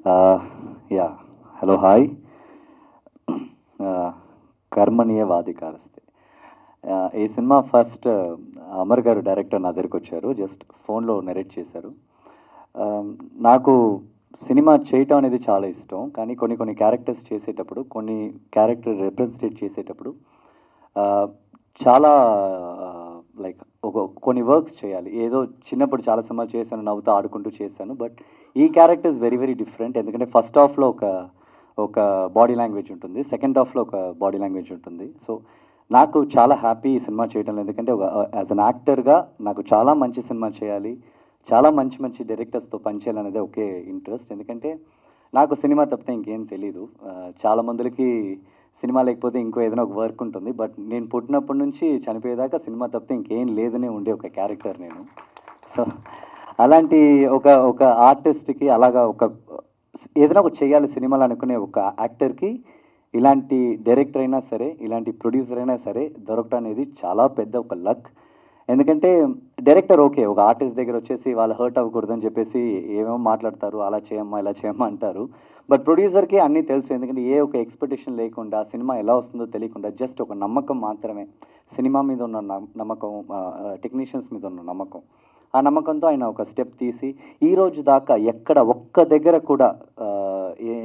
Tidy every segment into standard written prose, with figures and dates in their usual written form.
Yeah hello hi. కర్మణీయ వాధికారస్తే. ఈ సినిమా ఫస్ట్ అమర్ గారు డైరెక్టర్ నా దగ్గరికి వచ్చారు, జస్ట్ ఫోన్లో నెరేట్ చేశారు. నాకు సినిమా చేయటం అనేది చాలా ఇష్టం, కానీ కొన్ని క్యారెక్టర్స్ చేసేటప్పుడు, కొన్ని క్యారెక్టర్ రిప్రజెంటేట్ చేసేటప్పుడు చాలా లైక్ కొన్ని వర్క్స్ చేయాలి. ఏదో చిన్నప్పుడు చాలా సినిమాలు చేశాను, నవ్వుతూ ఆడుకుంటూ చేశాను, బట్ ఈ క్యారెక్టర్ ఇస్ వెరీ డిఫరెంట్. ఎందుకంటే ఫస్ట్ హాఫ్లో ఒక బాడీ లాంగ్వేజ్ ఉంటుంది, సెకండ్ హాఫ్లో ఒక బాడీ లాంగ్వేజ్ ఉంటుంది. సో నాకు చాలా హ్యాపీ ఈ సినిమా చేయడంలో, ఎందుకంటే యాజ్ అన్ యాక్టర్గా నాకు చాలా మంచి సినిమా చేయాలి, చాలా మంచి డైరెక్టర్స్తో పనిచేయాలనేది ఒకే ఇంట్రెస్ట్. ఎందుకంటే నాకు సినిమా తప్పితే ఇంకేం తెలీదు. చాలా మందికి సినిమా లేకపోతే ఇంకో ఏదైనా ఒక వర్క్ ఉంటుంది, బట్ నేను పుట్టినప్పటి నుంచి చనిపోయేదాకా సినిమా తప్పితే ఇంకేం లేదనే ఉండే ఒక క్యారెక్టర్ నేను. సో అలాంటి ఒక ఆర్టిస్ట్కి అలాగా ఏదైనా ఒక చేయాలి సినిమాలు అనుకునే ఒక యాక్టర్కి ఇలాంటి డైరెక్టర్ అయినా సరే, ఇలాంటి ప్రొడ్యూసర్ అయినా సరే దొరకడం అనేది చాలా పెద్ద ఒక లక్. ఎందుకంటే డైరెక్టర్ ఓకే, ఒక ఆర్టిస్ట్ దగ్గర వచ్చేసి వాళ్ళు హర్ట్ అవ్వకూడదని చెప్పేసి ఏమేమో మాట్లాడతారు, అలా చేయమ్మా ఇలా చేయమ్మా అంటారు. బట్ ప్రొడ్యూసర్కి అన్నీ తెలుసు, ఎందుకంటే ఏ ఒక ఎక్స్పెక్టేషన్ లేకుండా, సినిమా ఎలా వస్తుందో తెలియకుండా, జస్ట్ ఒక నమ్మకం మాత్రమే, సినిమా మీద ఉన్న నమ్మకం, టెక్నీషియన్స్ మీద ఉన్న నమ్మకం, ఆ నమ్మకంతో ఆయన ఒక స్టెప్ తీసి ఈ రోజు దాకా ఎక్కడ ఒక్క దగ్గర కూడా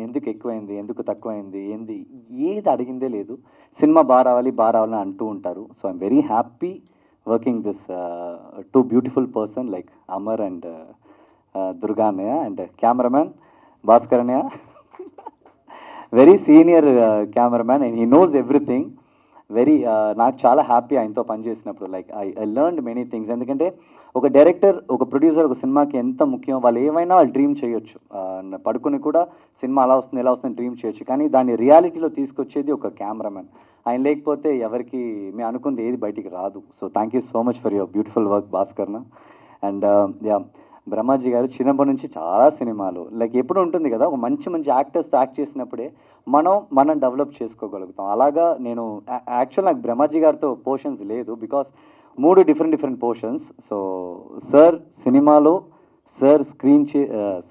ఎందుకు ఎక్కువైంది, ఎందుకు తక్కువైంది, ఏది అడిగిందే లేదు. సినిమా బాగా రావాలని అంటూ ఉంటారు. So I'm very happy working this two beautiful person like Amar and Durga అన్నయ్య అండ్ కెమెరామ్యాన్ భాస్కర్ అన్నయ్య, very senior cameraman and he knows everything. నాకు చాలా హ్యాపీ ఆయనతో పనిచేసినప్పుడు. Like I learned many things. ఎందుకంటే ఒక డైరెక్టర్, ఒక ప్రొడ్యూసర్ ఒక సినిమాకి ఎంత ముఖ్యం. వాళ్ళు ఏమైనా వాళ్ళు డ్రీమ్ చేయొచ్చు, పడుకుని కూడా సినిమా అలా వస్తుంది ఎలా వస్తుంది డ్రీమ్ చేయొచ్చు, కానీ దాన్ని రియాలిటీలో తీసుకొచ్చేది ఒక కెమెరామెన్. ఆయన లేకపోతే ఎవరికి మేము అనుకుంది ఏది బయటికి రాదు. So thank you so much for your beautiful work భాస్కర్న. అండ్ యా బ్రహ్మాజీ గారు చిన్నప్పటి నుంచి చాలా సినిమాలు లైక్ ఎప్పుడు ఉంటుంది కదా, ఒక మంచి యాక్టర్స్తో యాక్ట్ చేసినప్పుడే మనం డెవలప్ చేసుకోగలుగుతాం. అలాగా నేను యాక్చువల్ నాకు బ్రహ్మాజీ గారితో పోర్షన్స్ లేదు, because 3 different portions. So sir సినిమాలో సార్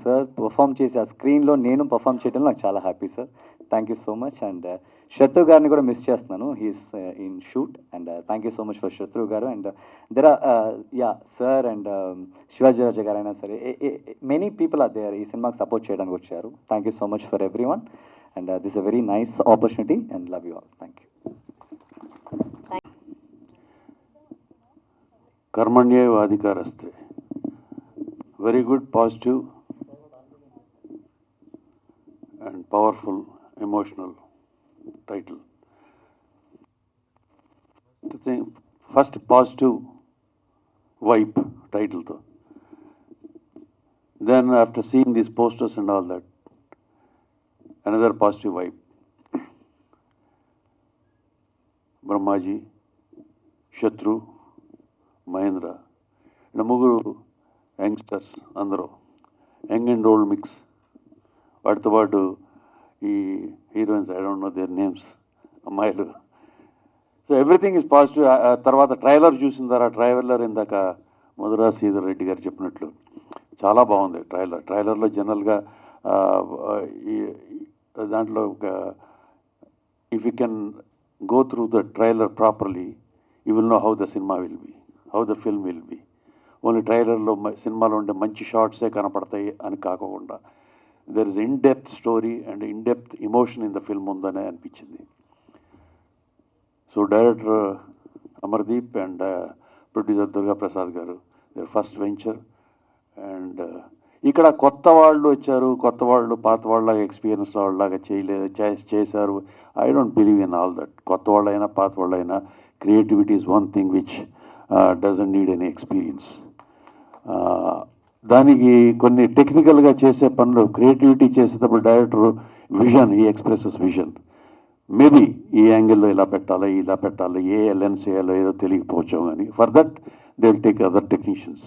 సార్ పర్ఫామ్ చేసి ఆ స్క్రీన్లో నేను పర్ఫామ్ చేయడం నాకు చాలా happy sir. Thank you so much. And Shatru గారిని కూడా మిస్ చేస్తున్నాను, he's in shoot. And thank you so much for Shatru గారు. And there yeah sir and Sivaji Raja గారు అయినా సరే, మెనీ పీపుల్ ఆర్ దేర్ ఈ సినిమాకి సపోర్ట్ చేయడానికి వచ్చారు. Thank you so much for everyone. And this a very nice opportunity and love you all. Thank you. कर्मण्येव अधिकारस्ते. Very good, positive and powerful, emotional title. First positive vibe title though. Then after seeing these posters and all that, another positive vibe. Brahmaji, Shatru, Mahendra, ఇలా ముగ్గురు youngsters, అందరూ young and old mix. వాటితో పాటు ఈ heroines, I don't know their names, అమ్మాయిలు. So everything is positive. తర్వాత trailer చూసిన తర్వాత, ట్రైలర్ ఇందాక మధురా శ్రీధర్ రెడ్డి గారు చెప్పినట్లు చాలా బాగుంది ట్రైలర్లో జనరల్గా దాంట్లో ఒక if you can go through the trailer properly, you will know how the cinema will be, how the film will be. Only ట్రైలర్లో సినిమాలో ఉండే మంచి షార్ట్సే కనపడతాయి అని కాకుండా, there is in depth story and in depth emotion in the film ఉందనే అనిపించింది. So director Amardeep and producer Durga Prasad గారు, దర్ ఫస్ట్ వెంచర్. అండ్ ఇక్కడ కొత్త వాళ్ళు వచ్చారు, కొత్త వాళ్ళు పాత వాళ్ళలాగా ఎక్స్పీరియన్స్ వాళ్ళలాగా చేశారు. I don't believe in all that. కొత్త వాళ్ళైనా పాత వాళ్ళైనా, creativity is one thing which doesn't need any experience. దానికి కొన్ని టెక్నికల్గా చేసే పనులు, క్రియేటివిటీ చేసేటప్పుడు డైరెక్టర్ విజన్, ఈ ఎక్స్ప్రెసెస్ విజన్. మేబీ ఈ యాంగిల్లో ఇలా పెట్టాలి, ఏ లెన్స్ వేయాలో ఏదో తెలియకపోవచ్చు, కానీ for that they will take other technicians.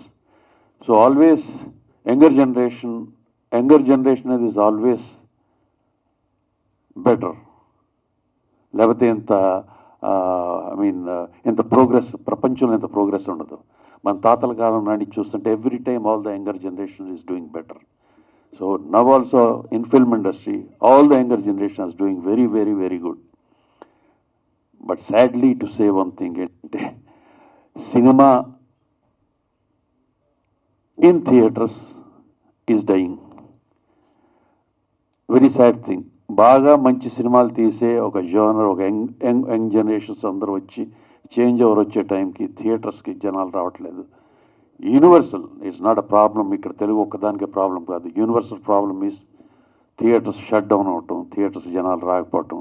So always younger generation అనేది ఈజ్ ఆల్వేస్ బెటర్. లేకపోతే ఎంత ప్రోగ్రెస్, ప్రపంచంలో ఎంత ప్రోగ్రెస్ ఉండదు. మన తాతల కాలం నాటి చూస్తుంటే every time all the younger generation is doing better. So now also in film industry, all the younger generation is doing very, very, very good. But sadly to say one thing, cinema in theaters is dying. Very sad thing. బాగా మంచి సినిమాలు తీసే ఒక genre, ఒక young generations అందరూ వచ్చి change over వచ్చే టైంకి థియేటర్స్కి జనాలు రావట్లేదు. Universal it's not a problem, ఇక్కడ తెలుగు ఒక్కదానికే ప్రాబ్లం కాదు. Universal problem is theatres shut down అవటం, థియేటర్స్ జనాలు రాకపోవటం.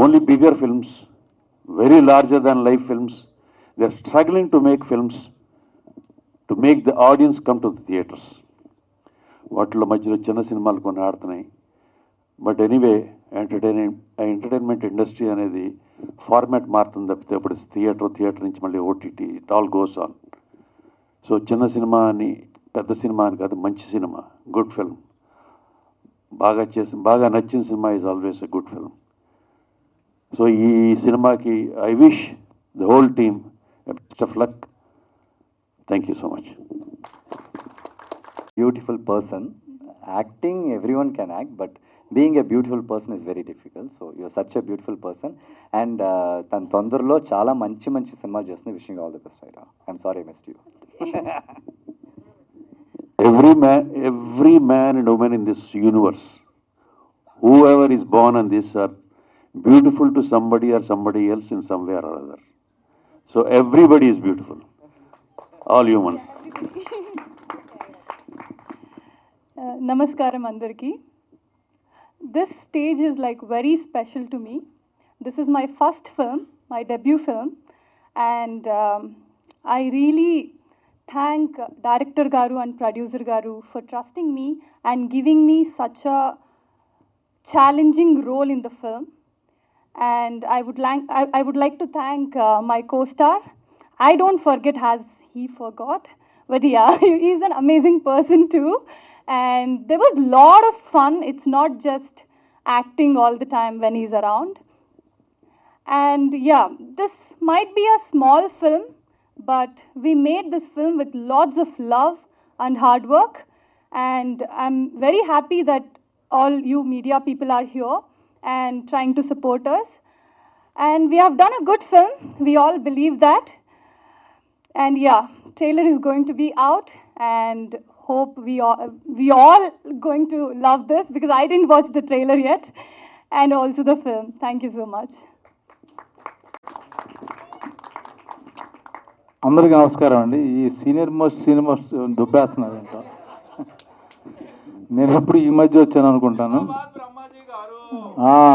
Only bigger films, very larger than life films, they are struggling to make films to make the audience come to the theatres. వాటిలో మధ్యలో చిన్న సినిమాలు కొన్ని ఆడుతున్నాయి. బట్ ఎనీవే ఎంటర్టైన్మెంట్ ఇండస్ట్రీ అనేది ఫార్మాట్ మారుతుంది తప్పితే ఇప్పుడు థియేటర్ నుంచి మళ్ళీ OTT, it all goes on. So చిన్న సినిమా అని పెద్ద సినిమా అని కాదు, మంచి సినిమా, గుడ్ ఫిల్మ్, బాగా నచ్చిన cinema is always a good film. So ఈ సినిమాకి I wish the whole team best of luck. Thank you so much. Beautiful person. Acting, everyone can act, but being a beautiful person is very difficult. So you're such a beautiful person. And తన తొందరలో చాలా మంచి మంచి సినిమాలు చేస్తుంది. Wishing all the best Raira. I'm sorry I missed you. Every man and woman in this universe, whoever is born on this earth, beautiful to somebody or somebody else in some way or other. So everybody is beautiful. All humans. Namaskaram andarki. This stage is like very special to me. This is my first film, my debut film, and I really thank director garu and producer garu for trusting me and giving me such a challenging role in the film. And I would like to thank my co-star. I don't forget as he forgot, but yeah, he's an amazing person too. And there was a lot of fun. It's not just acting all the time when he's around. And yeah, this might be a small film, but we made this film with lots of love and hard work. And I'm very happy that all you media people are here and trying to support us. And we have done a good film. We all believe that. And yeah, trailer is going to be out, and hope we all going to love this, because I didn't watch the trailer yet, and also the film. Thank you so much. అందరికీ నమస్కారం అండి. ఈ senior most దుబ్బేస్తున్నారు ఏంటో. నేను ఎప్పుడు ఈ మధ్య వచ్చాను అనుకుంటాను.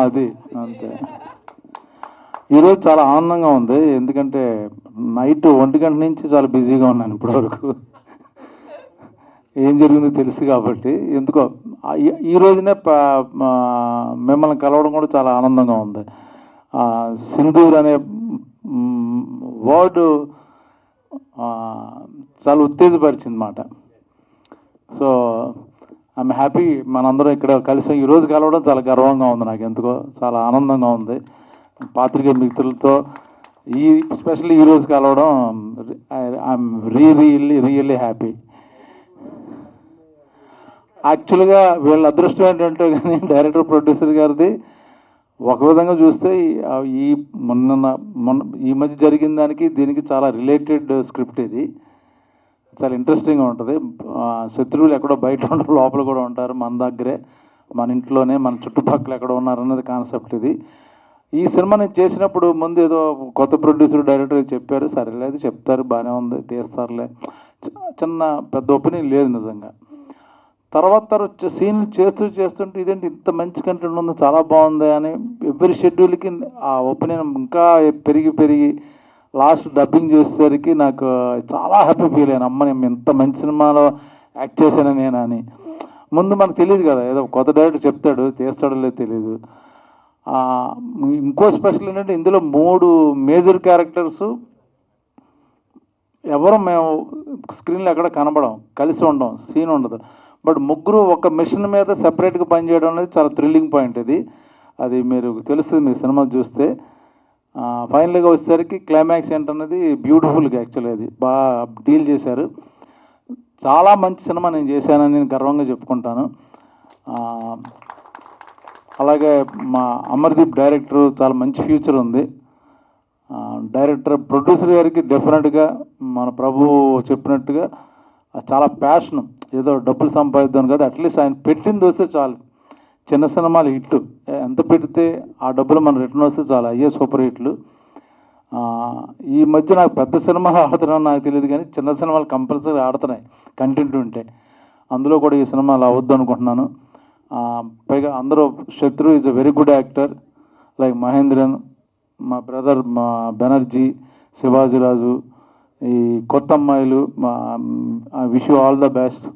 అది అంతే. ఈరోజు చాలా ఆనందంగా ఉంది, ఎందుకంటే నైట్ 1 గంట నుంచి చాలా బిజీగా ఉన్నాను ఇప్పటివరకు. ఏం జరిగిందో తెలుసు కాబట్టి ఎందుకో ఈ రోజునే మిమ్మల్ని కలవడం కూడా చాలా ఆనందంగా ఉంది. సింధూర్ అనే వర్డ్ చాలా ఉత్తేజపరిచింది మాట. సో ఐఎమ్ హ్యాపీ మనందరం ఇక్కడ కలిసి ఈరోజు కలవడం చాలా గర్వంగా ఉంది. నాకు ఎందుకో చాలా ఆనందంగా ఉంది. పాత్రికేయ మిత్రులతో స్పెషల్లీ ఈరోజు కలవడం ఐఎమ్ రియల్లీ హ్యాపీ. యాక్చువల్గా వీళ్ళ అదృష్టం ఏంటంటే కానీ డైరెక్టర్ ప్రొడ్యూసర్ గారిది ఒక విధంగా చూస్తే ఈ మధ్య జరిగిన దానికి దీనికి చాలా రిలేటెడ్ స్క్రిప్ట్. ఇది చాలా ఇంట్రెస్టింగ్గా ఉంటుంది. శత్రువులు ఎక్కడో బయట ఉండరు, లోపల కూడా ఉంటారు, మన దగ్గరే, మన ఇంట్లోనే, మన చుట్టుపక్కల ఎక్కడ ఉన్నారన్నది కాన్సెప్ట్ ఇది. ఈ సినిమా నేను చేసినప్పుడు ముందు ఏదో కొత్త ప్రొడ్యూసర్ డైరెక్టర్ చెప్పారు, సరేలేదు చెప్తారు, బాగానే ఉంది, తీస్తారులే, చిన్న పెద్ద ఒపీనియన్ లేదు నిజంగా. తర్వాత సీన్లు చేస్తుంటే ఇదేంటి ఇంత మంచి కంటెంట్ ఉంది, చాలా బాగుంది అని ఎవ్రీ షెడ్యూల్కి ఆ ఒపీనియన్ ఇంకా పెరిగి లాస్ట్ డబ్బింగ్ చేసేసరికి నాకు చాలా హ్యాపీ ఫీల్ అయ్యాను. అమ్మ నేను ఇంత మంచి సినిమాలో యాక్ట్ చేశాను నేను అని. ముందు మనకు తెలియదు కదా, ఏదో కొత్త డైరెక్టర్ చెప్తాడు, తీస్తాడో లేదు తెలియదు. ఇంకో స్పెషల్ ఏంటంటే ఇందులో 3 మేజర్ క్యారెక్టర్స్ ఎవరు మేము స్క్రీన్లో ఎక్కడ కనబడం, కలిసి ఉండడం, సీన్ ఉండదు. బట్ ముగ్గురు ఒక మిషన్ మీద సెపరేట్గా పనిచేయడం అనేది చాలా థ్రిల్లింగ్ పాయింట్. అది మీరు తెలుస్తుంది మీరు సినిమా చూస్తే. ఫైనల్గా వచ్చేసరికి క్లైమాక్స్ ఏంటన్నది బ్యూటిఫుల్గా యాక్చువల్లీ అది బాగా డీల్ చేశారు. చాలా మంచి సినిమా నేను చేశానని నేను గర్వంగా చెప్పుకుంటాను. అలాగే మా అమర్దీప్ డైరెక్టర్ చాలా మంచి ఫ్యూచర్ ఉంది. డైరెక్టర్ ప్రొడ్యూసర్ గారికి డెఫినెట్గా మన ప్రభు చెప్పినట్టుగా చాలా ప్యాషన్, ఏదో డబ్బులు సంపాదిద్దాం కదా, అట్లీస్ట్ ఆయన పెట్టింది వస్తే చాలు. చిన్న సినిమాలు హిట్ ఎంత పెడితే ఆ డబ్బులు మన రిటర్న్ వస్తే చాలు, అయ్యే సూపర్ హిట్లు. ఈ మధ్య నాకు పెద్ద సినిమాలు ఆడుతున్నాను నాకు తెలియదు, కానీ చిన్న సినిమాలు కంపల్సరీ ఆడుతున్నాయి కంటెంట్ ఉంటే. అందులో కూడా ఈ సినిమాలు అవద్దు అనుకుంటున్నాను. పైగా అందరూ శత్రు is a very good actor, like Mahendran, మా బ్రదర్ మా బెనర్జీ, శివాజీరాజు, ఈ కొత్త అమ్మాయిలు, మా wish you all the best.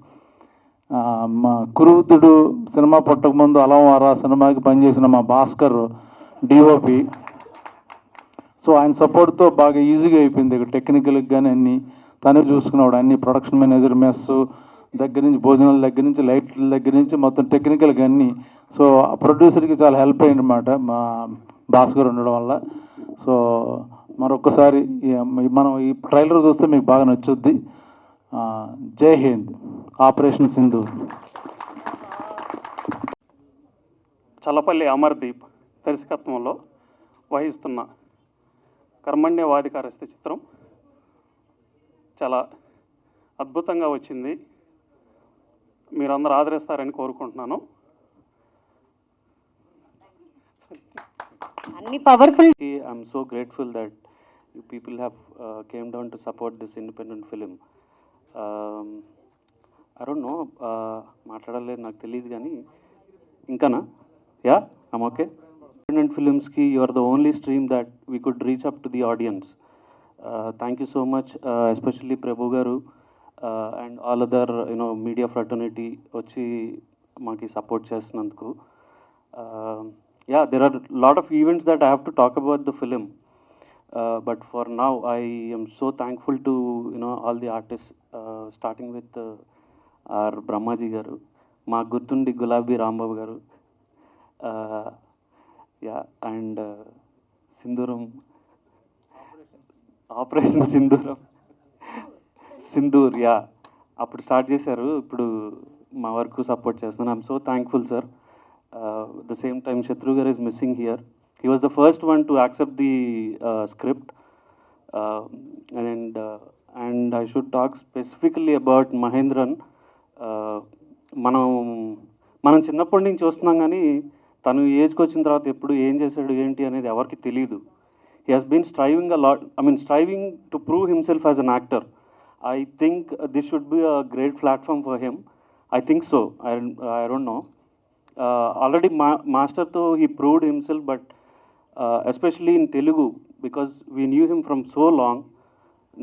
మా కురువృద్ధుడు సినిమా పుట్టకముందు అలంవారా సినిమాకి పనిచేసిన మా భాస్కర్ డిఓపి. సో ఆయన సపోర్ట్తో బాగా ఈజీగా అయిపోయింది. ఇక్కడ టెక్నికల్కి కానీ అన్నీ తనే చూసుకున్నాడు, అన్ని ప్రొడక్షన్ మేనేజర్, మెస్ దగ్గర నుంచి, భోజనాల దగ్గర నుంచి, లైట్ల దగ్గర నుంచి మొత్తం టెక్నికల్గా అన్నీ. సో ప్రొడ్యూసర్కి చాలా హెల్ప్ అయింది అన్నమాట మా భాస్కర్ ఉండడం వల్ల. సో మరొకసారి మనం ఈ ట్రైలర్ చూస్తే మీకు బాగా నచ్చుద్ది. జై హింద్. ఆపరేషన్ సింధూర్. చల్లపల్లి అమర్దీప్ దర్శకత్వంలో వహిస్తున్న కర్మణ్యవాధికారస్థ చిత్రం చాలా అద్భుతంగా వచ్చింది. మీరందరూ ఆదరిస్తారని కోరుకుంటున్నాను. అన్ని powerful. I'm so grateful that you people have came down to support this independent film. I don't know, మాట్లాడలేదు నాకు తెలియదు కానీ ఇంకానా యా ఐమ్ ఓకే. ఇండిపెండెంట్ ఫిలిమ్స్కి you are the only stream that we could reach up to the audience. Thank you so much, especially Prabhu గారు and all other media fraternity వచ్చి మాకు support చేస్తున్నందుకు. Yeah, there are lot of events that I have to talk about the film. But for now, I am so thankful to all the artists, starting with our Brahmaji garu, ma gurtundi Gulabi Rambabu garu, yeah, and Sindhuram, Operation Sindhur, yeah, appudu start chesaru, ippudu ma work support chestanu. I'm so thankful, sir. The same time Shatru garu is missing here. He was the first one to accept the script, and I should talk specifically about Mahendran. మనం చిన్నప్పటి నుంచి చూస్తున్నాం కానీ తను ఏజ్కి వచ్చిన తర్వాత ఎప్పుడు ఏం చేశాడు ఏంటి అనేది ఎవరికి తెలియదు. He has been striving a lot, striving to prove himself as an actor. I think this should be a great platform for him. I think so. I don't know. Already Master though he proved himself, but especially in Telugu, because we knew him from so long.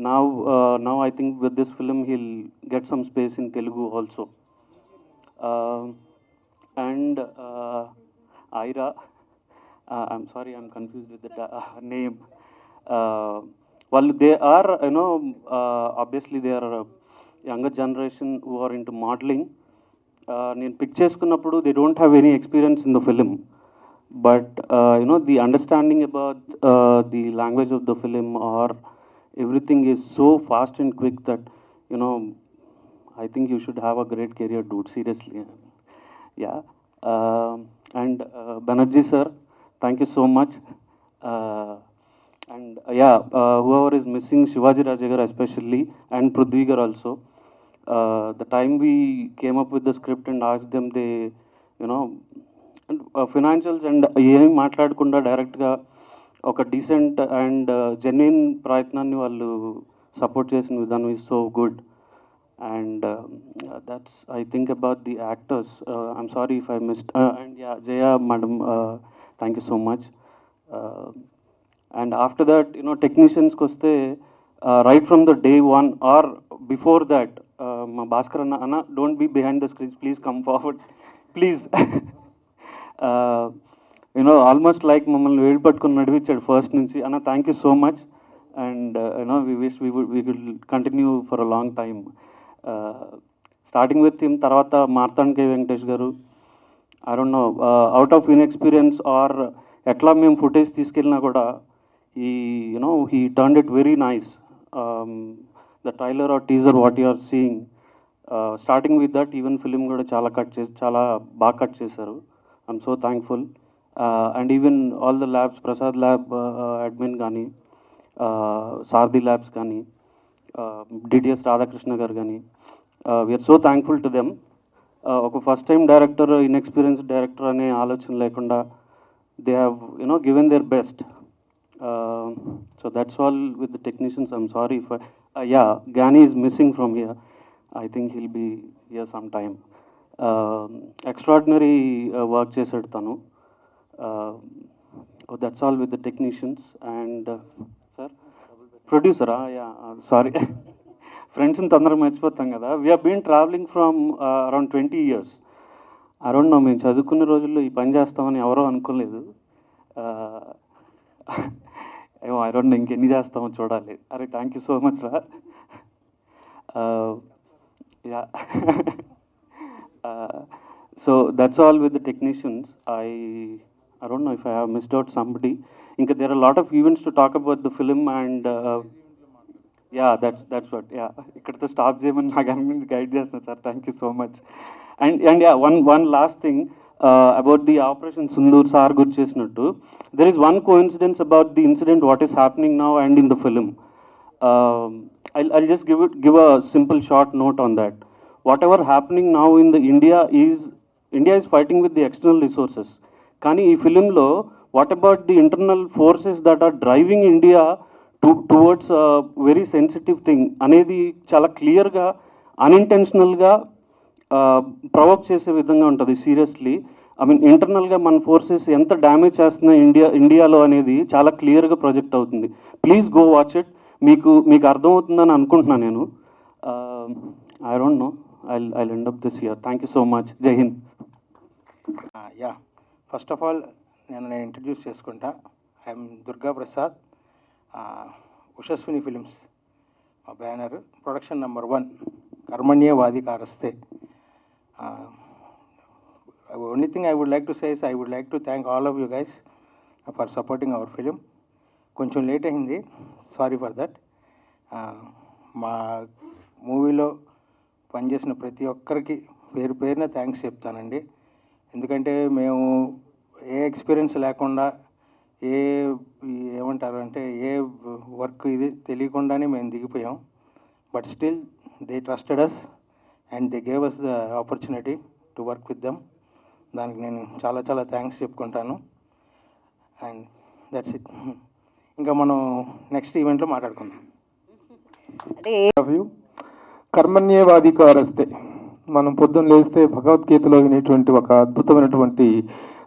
Now I think with this film he'll get some space in Telugu also. And Aira, I'm sorry, I'm confused with the name. Well, they are, obviously they are a younger generation who are into modeling. నేను pick చేసుకున్నప్పుడు they don't have any experience in the film. But the understanding about the language of the film or everything is so fast and quick that I think you should have a great career, dude, seriously. Yeah. And Banerjee sir, thank you so much. And yeah, whoever is missing, Shivaji Rajagar especially, and Prithvi gar also. The time we came up with the script and asked them, they financials and ఏమి మాట్లాడకుండా డైరెక్ట్గా ఒక decent and genuine ప్రయత్నాన్ని వాళ్ళు support చేసిన విధానం is so good. And that's I think about the actors. I'm sorry if I missed. And yeah, Jaya madam, thank you so much. And after that టెక్నీషియన్స్కి వస్తే right from the day one or before that, మా భాస్కర్ అన్న don't be behind the screens, please come forward please. Almost like మమ్మల్ని వేడి పట్టుకుని నడిపించాడు first నుంచి. అన్న thank you so much. And we wish we will continue for a long time. Starting with him, తర్వాత Marthand K Venkatesh garu, I don't know, out of inexperience or ఎట్లా మేము footage తీసుకెళ్ళినా కూడా he turned it very nice. The trailer or teaser what you are seeing, starting with that even film కూడా చాలా బాగా cut చేశారు. I'm so thankful. And even all the labs, Prasad lab admin కానీ, Sarathi labs కానీ, DTS Radhakrishna garu కానీ, we are so thankful to them. ఒక first time director, inexperienced director అనే ఆలోచన లేకుండా they have given their best. So that's all with the technicians. I'm sorry if Gani is missing from here. I think he'll be here sometime. Extraordinary work చేశాడు తను. That's all with the technicians and sir, producer. Sorry. ఫ్రెండ్స్ని తొందరగా మర్చిపోతాం కదా. We have been traveling from around 20 years. I don't know, మేము చదువుకున్న రోజుల్లో ఈ పని చేస్తామని ఎవరో అనుకోలేదు. ఏమో ఐ డోంట్ నో ఇంకెన్ని చేస్తామో చూడాలి. అరే థ్యాంక్ యూ సో మచ్ రా. So that's all with the technicians. I don't know if I have missed out somebody. Inka there are a lot of events to talk about the film and that's what. ikkada stop cheyamani naaku anindi guide chestunna sir. Thank you so much. And one last thing about the Operation Sindoor sir good chesinattu. There is one coincidence about the incident what is happening now and in the film. I'll just give a simple short note on that. Whatever happening now in the India is fighting with the external resources. కానీ ఈ ఫిలింలో what about the internal forces that are driving India towards very sensitive thing అనేది చాలా క్లియర్గా అన్ఇంటెన్షనల్గా provoke చేసే విధంగా ఉంటుంది. Seriously I mean ఇంటర్నల్గా మన ఫోర్సెస్ ఎంత డ్యామేజ్ చేస్తున్నాయి ఇండియాలో అనేది చాలా క్లియర్గా ప్రొజెక్ట్ అవుతుంది. Please go watch it. మీకు అర్థమవుతుందని అనుకుంటున్నాను నేను. I don't know, I end up this year. Thank you so much. జై హింద్. ఫస్ట్ ఆఫ్ ఆల్ నేను ఇంట్రడ్యూస్ చేసుకుంటా. ఐఎమ్ దుర్గా ప్రసాద్, ఉషస్విని ఫిలిమ్స్ మా బ్యానర్, ప్రొడక్షన్ నెంబర్ 1 కర్మణ్యేవాధికారస్తే. Only thing I would like to say is I would like to thank all of you guys for supporting our film. కొంచెం late అయింది, sorry for that. మా మూవీలో పనిచేసిన ప్రతి ఒక్కరికి పేరు పేరున థ్యాంక్స్ చెప్తానండి. ఎందుకంటే మేము ఏ ఎక్స్పీరియన్స్ లేకుండా ఏమంటారు అంటే ఏ వర్క్ ఇది తెలియకుండానే మేము దిగిపోయాం. But still they trusted us and they gave us the opportunity to work with them. దానికి నేను చాలా చాలా థ్యాంక్స్ చెప్పుకుంటాను. And that's it. ఇంకా మనం నెక్స్ట్ ఈవెంట్లో మాట్లాడుకుందాం. కర్మణ్యేవాధికారస్తే. మనం పొద్దున్న లేస్తే భగవద్గీతలో వినేటువంటి ఒక అద్భుతమైనటువంటి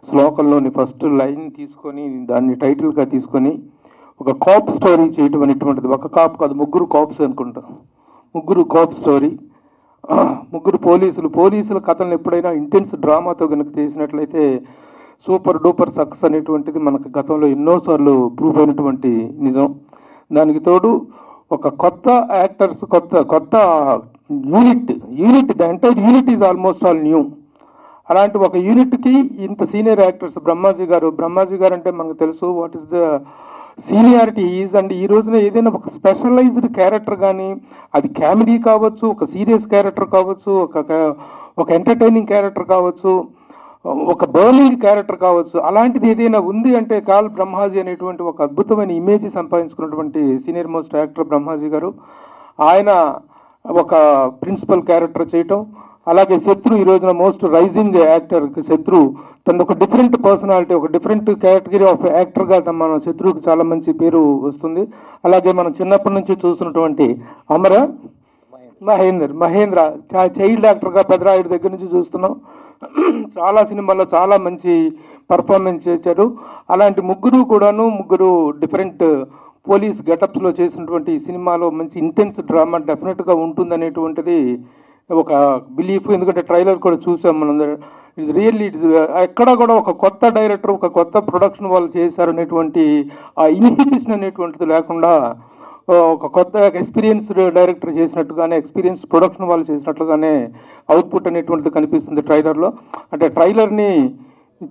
శ్లోకంలోని ఫస్ట్ లైన్ తీసుకొని దాన్ని టైటిల్గా తీసుకొని ఒక కాప్ స్టోరీ చేయటం అనేటువంటిది. ఒక కాప్ కాదు, 3 కాప్స్ అనుకుంటా. 3 కాప్ స్టోరీ, 3 పోలీసుల కథలను ఎప్పుడైనా ఇంటెన్స్ డ్రామాతో కనుక చేసినట్లయితే సూపర్ డూపర్ సక్సెస్ అనేటువంటిది మనకు గతంలో ఎన్నోసార్లు ప్రూఫ్ అయినటువంటి నిజం. దానికి తోడు ఒక కొత్త యాక్టర్స్, కొత్త unit the entire unit is almost all new. అలాంటి ఒక యూనిట్కి ఇంత సీనియర్ యాక్టర్స్. బ్రహ్మాజీ గారు అంటే మనకు తెలుసు what is the seniority is. And ఈ రోజున ఏదైనా ఒక స్పెషలైజ్డ్ క్యారెక్టర్ కానీ, అది కామెడీ కావచ్చు, ఒక సీరియస్ క్యారెక్టర్ కావచ్చు, ఒక ఎంటర్టైనింగ్ క్యారెక్టర్ కావచ్చు, ఒక బర్నింగ్ క్యారెక్టర్ కావచ్చు, అలాంటిది ఏదైనా ఉంది అంటే కాల్ బ్రహ్మాజీ అనేటువంటి ఒక అద్భుతమైన ఇమేజ్ సంపాదించుకున్నటువంటి సీనియర్ మోస్ట్ యాక్టర్ బ్రహ్మాజీ గారు. ఆయన ఒక ప్రిన్సిపల్ క్యారెక్టర్ చేయటం, అలాగే శత్రు ఈ రోజున మోస్ట్ రైజింగ్ యాక్టర్ శత్రు, తన ఒక డిఫరెంట్ పర్సనాలిటీ, ఒక డిఫరెంట్ కేటగిరీ ఆఫ్ యాక్టర్గా మన శత్రువుకి చాలా మంచి పేరు వస్తుంది. అలాగే మనం చిన్నప్పటి నుంచి చూస్తున్నటువంటి మహేంద్ర చైల్డ్ యాక్టర్గా పెదరాయుడు దగ్గర నుంచి చూస్తున్నాం. చాలా సినిమాల్లో చాలా మంచి పర్ఫార్మెన్స్ చేశారు. అలాంటి ముగ్గురు డిఫరెంట్ పోలీస్ గెటప్స్లో చేసినటువంటి ఈ సినిమాలో మంచి ఇంటెన్స్ డ్రామా డెఫినెట్గా ఉంటుందనేటువంటిది ఒక బిలీఫ్. ఎందుకంటే ట్రైలర్ కూడా చూసాం మనందరం. ఇట్స్ ఎక్కడ కూడా ఒక కొత్త డైరెక్టర్, ఒక కొత్త ప్రొడక్షన్ వాళ్ళు చేశారనేటువంటి ఆ ఇన్హిబిషన్ అనేటువంటిది లేకుండా ఒక కొత్త ఎక్స్పీరియన్స్డ్ డైరెక్టర్ చేసినట్టుగానే, ఎక్స్పీరియన్స్ ప్రొడక్షన్ వాళ్ళు చేసినట్లుగానే అవుట్పుట్ అనేటువంటిది కనిపిస్తుంది ట్రైలర్లో. అంటే ట్రైలర్ని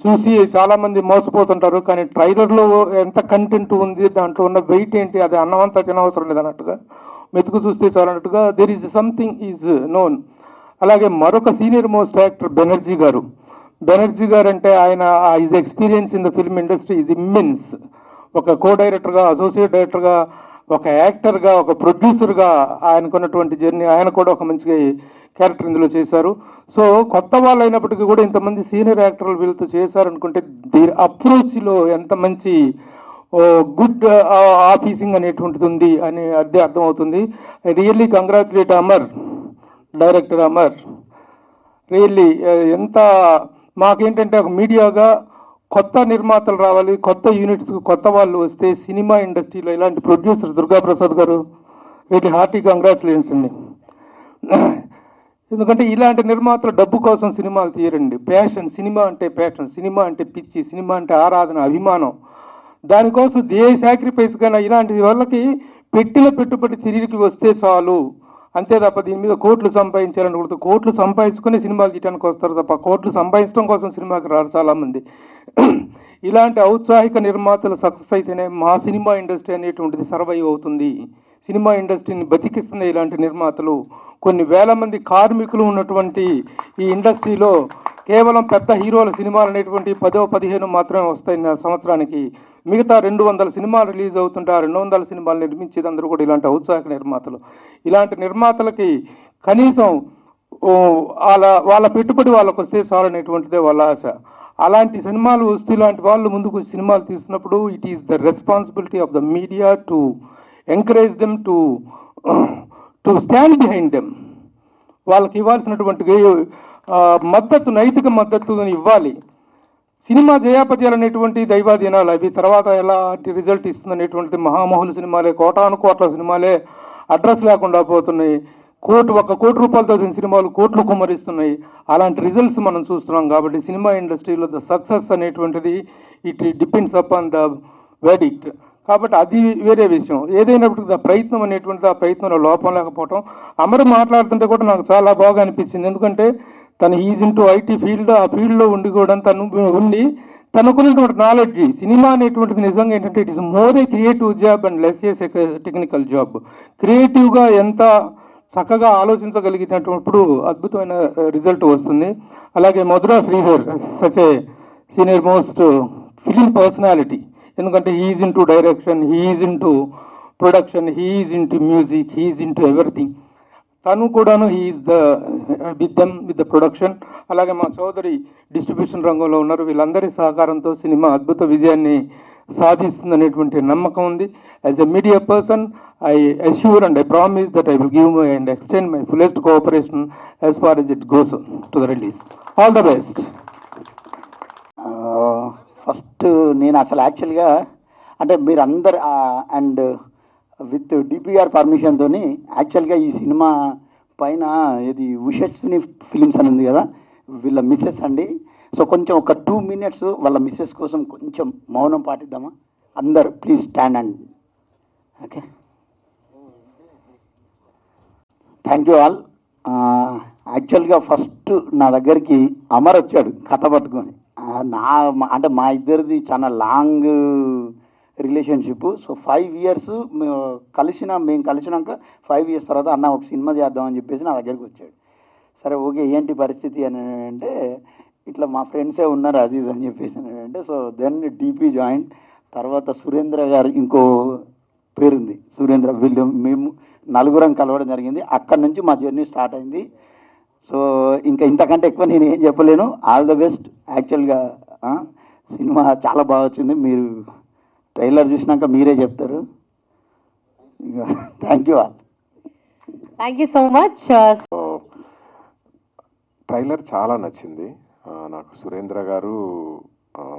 చూసి చాలామంది మోసపోతుంటారు, కానీ ట్రైలర్లో ఎంత కంటెంట్ ఉంది, దాంట్లో ఉన్న వెయిట్ ఏంటి, అది అన్నమంతా తినవసరం లేదు అన్నట్టుగా, మెతుకు చూస్తే చాలన్నట్టుగా there is something is known. అలాగే మరొక సీనియర్ మోస్ట్ యాక్టర్ బెనర్జీ గారు అంటే ఆయన is experience in the film industry is immense. ఒక కో డైరెక్టర్గా, అసోసియేట్ డైరెక్టర్గా, ఒక యాక్టర్గా, ఒక ప్రొడ్యూసర్గా ఆయనకున్నటువంటి జర్నీ, ఆయన కూడా ఒక మంచి క్యారెక్టర్ ఇందులో చేశారు. సో కొత్త వాళ్ళు అయినప్పటికీ కూడా ఇంతమంది సీనియర్ యాక్టర్లు వీళ్ళతో చేశారనుకుంటే దీని అప్రోచ్లో ఎంత మంచి గుడ్ ఆఫీసింగ్ అనేటువంటిది ఉంది అని అదే అర్థమవుతుంది. I really congratulate director Amar. Really ఎంత మాకేంటంటే ఒక మీడియాగా కొత్త నిర్మాతలు రావాలి, కొత్త యూనిట్స్, కొత్త వాళ్ళు వస్తే సినిమా ఇండస్ట్రీలో ఇలాంటి ప్రొడ్యూసర్స్ దుర్గాప్రసాద్ గారు రియల్లీ హార్టీ కంగ్రాచులేషన్స్ అండి. ఎందుకంటే ఇలాంటి నిర్మాతలు డబ్బు కోసం సినిమాలు తీయరండి. ప్యాషన్, సినిమా అంటే ప్యాషన్, సినిమా అంటే పిచ్చి, సినిమా అంటే ఆరాధన, అభిమానం. దానికోసం సాక్రిఫైస్ కానీ ఇలాంటి వాళ్ళకి పెట్టిన పెట్టుబడి తిరిగి వస్తే చాలు, అంతే తప్ప దీని మీద కోట్లు సంపాదించాలని కూడా కోట్లు సంపాదించుకుని సినిమాలు తీయడానికి వస్తారు తప్ప కోట్లు సంపాదించడం కోసం సినిమాకి రారు చాలామంది. ఇలాంటి ఔత్సాహిక నిర్మాతలు సక్సెస్ అయితేనే మా సినిమా ఇండస్ట్రీ అనేటువంటిది సర్వైవ్ అవుతుంది. సినిమా ఇండస్ట్రీని బతికిస్తున్న ఇలాంటి నిర్మాతలు, కొన్ని వేల మంది కార్మికులు ఉన్నటువంటి ఈ ఇండస్ట్రీలో కేవలం పెద్ద హీరోల సినిమాలు అనేటువంటి 10-15 మాత్రమే వస్తాయి సంవత్సరానికి. మిగతా 200 సినిమాలు రిలీజ్ అవుతుంటే ఆ 200 సినిమాలు నిర్మించేది అందరూ కూడా ఇలాంటి ఔత్సాహిక నిర్మాతలు. ఇలాంటి నిర్మాతలకి కనీసం వాళ్ళ పెట్టుబడి వాళ్ళకు వస్తే చాలనేటువంటిదే వాళ్ళ ఆశ. అలాంటి సినిమాలు వస్తూ ఇలాంటి వాళ్ళు ముందుకు సినిమాలు తీస్తున్నప్పుడు it is the responsibility of the media to encourage them, to stand behind them. వాళ్ళకి ఇవ్వాల్సినటువంటి మద్దతు, నైతిక మద్దతు ఇవ్వాలి. సినిమా జయాపత్యాలు అనేటువంటి దైవాధీనాలు, అవి తర్వాత ఎలాంటి రిజల్ట్ ఇస్తుంది అనేటువంటిది మహామహుల సినిమాలే, కోటాను కోట్ల సినిమాలే అడ్రస్ లేకుండా పోతున్నాయి. 1 కోటి రూపాయలతో సినిమాలు కోట్లు కుమ్మరిస్తున్నాయి. అలాంటి రిజల్ట్స్ మనం చూస్తున్నాం. కాబట్టి సినిమా ఇండస్ట్రీలో ద సక్సెస్ అనేటువంటిది it depends upon the verdict. కాబట్టి అది వేరే విషయం. ఏదైనప్పటికీ ద ప్రయత్నం అనేటువంటిది, ఆ ప్రయత్నంలో లోపం లేకపోవటం. అమరు మాట్లాడుతుంటే కూడా నాకు చాలా బాగా అనిపించింది. ఎందుకంటే తను ఈజ్ ఇంటూ ఐటీ ఫీల్డ్, ఆ ఫీల్డ్లో ఉండి కూడా తనకున్నటువంటి నాలెడ్జ్, సినిమా అనేటువంటిది నిజంగా ఏంటంటే it is more a creative job and less a technical job. క్రియేటివ్గా ఎంత చక్కగా ఆలోచించగలిగినప్పుడు అద్భుతమైన రిజల్ట్ వస్తుంది. అలాగే Madhura Sridhar such a senior most film personality. ఎందుకంటే he is into direction, he is into production, he is into music, he is into everything. తను కూడాను హీఈజ్ విత్ ద ప్రొడక్షన్. అలాగే మా చౌదరి డిస్ట్రిబ్యూషన్ రంగంలో ఉన్నారు. వీళ్ళందరి సహకారంతో సినిమా అద్భుత విజయాన్ని సాధిస్తుందనేటువంటి నమ్మకం ఉంది. As a media person I assure and I promise that I will give my and extend my fullest cooperation as far as it goes to the release. All the best. First నేను అసలు యాక్చువల్గా అంటే మీరు అందరు and with DPR పర్మిషన్తో యాక్చువల్గా ఈ cinema పైన ఇది ఉషస్విని ఫిలిమ్స్ అని ఉంది కదా, వీళ్ళ మిస్సెస్ అండి. సో కొంచెం ఒక 2 minutes వాళ్ళ మిస్సెస్ కోసం కొంచెం మౌనం పాటిద్దామా అందరు? Please stand and okay. Thank you all. యాక్చువల్గా ఫస్ట్ నా దగ్గరికి అమర్ వచ్చాడు కథ పట్టుకొని. అంటే మా ఇద్దరిది చాలా లాంగ్ రిలేషన్షిప్. సో 5 years మేము కలిసినాక 5 years తర్వాత అన్న ఒక సినిమా చేద్దామని చెప్పేసి నా దగ్గరికి వచ్చాడు. సరే ఓకే ఏంటి పరిస్థితి అని అంటే ఇట్లా మా ఫ్రెండ్సే ఉన్నారు అది ఇది అని చెప్పేసి అంటే సో దెన్ డీపీ జాయింట్. తర్వాత సురేంద్ర గారు ఇంకో పేరుంది సురేంద్ర, వీళ్ళు మేము 4 కలవడం జరిగింది. అక్కడి నుంచి మా జర్నీ స్టార్ట్ అయింది. సో ఇంకా ఇంతకంటే ఎక్కువ నేను ఏం చెప్పలేను. All the best. యాక్చువల్గా సినిమా చాలా బాగా వచ్చింది. మీరు ట్రైలర్ చూసినాక మీరే చెప్తారు. Thank you all. Thank you so much. Trailer చాలా నచ్చింది నాకు. సురేంద్ర గారు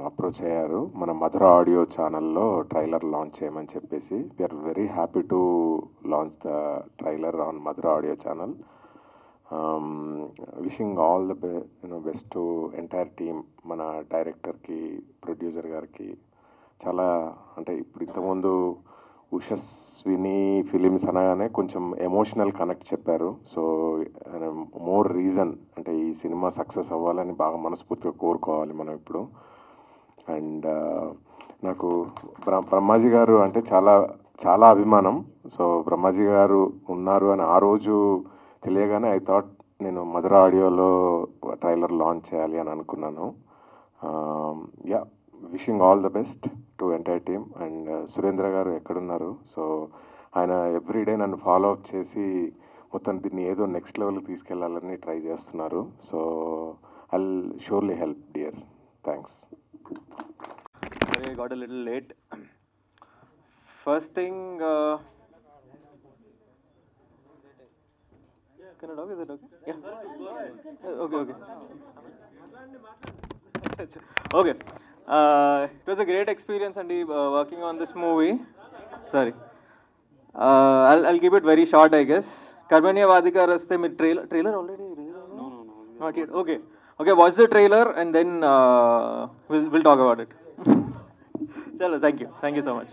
అప్రోచ్ అయ్యారు మన మధుర ఆడియో ఛానల్లో ట్రైలర్ లాంచ్ చేయమని చెప్పేసి. We are very happy to launch the trailer on Madhura audio channel. Wishing all the best to entire team. మన డైరెక్టర్కి, ప్రొడ్యూసర్ గారికి చాలా అంటే ఇప్పుడు ఇంతకుముందు ఉషస్విని ఫిలిమ్స్ అనగానే కొంచెం ఎమోషనల్ కనెక్ట్ చెప్పారు. సో మోర్ రీజన్ అంటే ఈ సినిమా సక్సెస్ అవ్వాలని బాగా మనస్ఫూర్తిగా కోరుకోవాలి మనం ఇప్పుడు. అండ్ నాకు బ్రహ్మాజీ గారు అంటే చాలా చాలా అభిమానం. సో బ్రహ్మాజీ గారు ఉన్నారు అని ఆ రోజు తెలియగానే ఐ థాట్ నేను మధుర ఆడియోలో ట్రైలర్ లాంచ్ చేయాలి అని అనుకున్నాను. Yeah, wishing all the best to entire team. And Surendra గారు ఎక్కడున్నారు? సో ఆయన ఎవ్రీడే నన్ను ఫాలో అప్ చేసి మొత్తం దీన్ని ఏదో నెక్స్ట్ లెవెల్కి తీసుకెళ్లాలని ట్రై చేస్తున్నారు. So I will surely help dear. Thanks. I got a little late. First thing, can I talk? Is it okay? Yeah. Okay. Okay. It was a great experience, and working on this movie. Sorry. I'll keep it very short, I guess. Karmaniya Vadika Raste with trailer already? No. Not yet. Okay. Watch the trailer and then we'll talk about it. Chalo, thank you so much.